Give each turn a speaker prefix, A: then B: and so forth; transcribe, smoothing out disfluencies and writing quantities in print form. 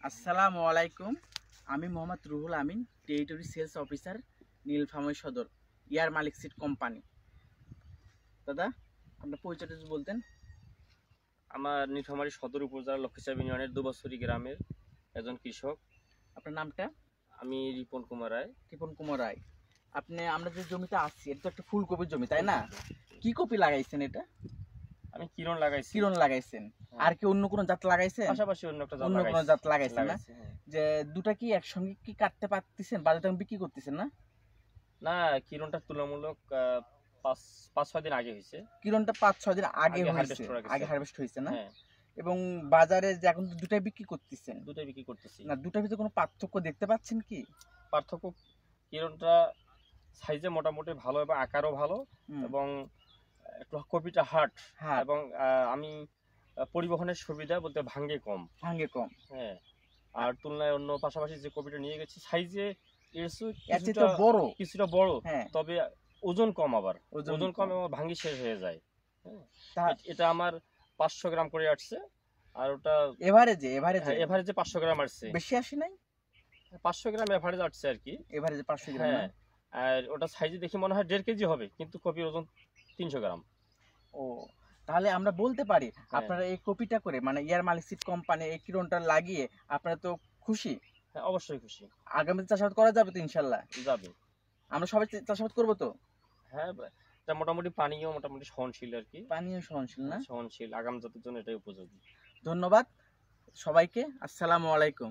A: আসসালামু আলাইকুম। আমি Mohammad Ruhul Amin, territory sales officer, Nilphamari সদর, ইয়ার মালিক সিড কোম্পানি। দাদা, আপনার পরিচয়টা যদি বলতেন।
B: আমার নীলফামারী সদর উপজেলা লক্ষ্মীচাপ ইউনিয়নের দুবছরী গ্রামের একজন কৃষক।
A: আপনার নামটা?
B: আমি রিপন কুমার রায়।
A: টিপন কুমার রায়। আমরা যে জমিতে আসছি, এটা তো একটা ফুলকপির জমি, তাই না? কি কপি লাগাইছেন এটা?
B: আমি কিরণ লাগাইছি।
A: কিরণ লাগাইছেন? আর কি অন্য কোনো জাত লাগাইছেন?
B: পাশাপাশি অন্য
A: কোনো জাত লাগাইছেন না?
B: হ্যাঁ।
A: যে দুটা কি একসঙ্গে কি কাটতে পারতেছেন, বাজারে বিক্রি করতেছেন না?
B: না, কিরণটা তুলনামূলক 5-6 দিন আগে হয়েছে।
A: কিরণটা 5-6 দিন আগে হয়েছে, আগে হারভেস্ট হয়েছে না?
B: হ্যাঁ।
A: এবং বাজারে যে এখন তো দুটাই বিক্রি করতেছেন,
B: দুটোই বিক্রি করতেছি।
A: না দুটার ভিতরে কোনো পার্থক্য দেখতে পাচ্ছেন কি?
B: পার্থক্য, কিরণটা সাইজে মোটামুটি ভালো এবং আকারও ভালো, এবং একটু কপিটা হার্ড, এবং আমি পরিবহনের সুবিধা বলতে ভাঙ্গে কম। হ্যাঁ। আর তুলনায় অন্য পাশাপাশি যে কপিটা নিয়ে গেছি সাইজে কিছুটা বড়, তবে ওজন কম, আবার ওজন কম এবং ভাঙ্গি শেষ হয়ে যায়। এটা আমার 500 গ্রাম করে আসছে, আর ওটা এভারেজে 500 গ্রাম আসছে,
A: বেশি আসে নাই।
B: 500 গ্রাম এভারেজ আসছে আর কি,
A: এভারেজে 500 গ্রাম।
B: হ্যাঁ। আর ওটা সাইজে দেখি মনে হয় 1.5 কেজি হবে, কিন্তু কপির ওজন 300 গ্রাম।
A: ও, তাহলে আমরা বলতে পারি আপনারা এই কপিটা করে, মানে ইয়ার মালিক সিড কোম্পানি এই কিরণটা লাগিয়ে আপনারা তো খুশি?
B: হ্যাঁ, অবশ্যই খুশি।
A: আগামীতে চাষাবাদ করা যাবে তো? ইনশাল্লাহ
B: যাবে।
A: আমরা সবাই চাষাবাদ করবো তো?
B: হ্যাঁ, এটা মোটামুটি পানিও মোটামুটি সহনশীল আর কি।
A: পানিও সহনশীল না?
B: সহনশীল, আগাম জাতের জন্য এটাই উপযোগী।
A: ধন্যবাদ সবাইকে। আসসালামু আলাইকুম।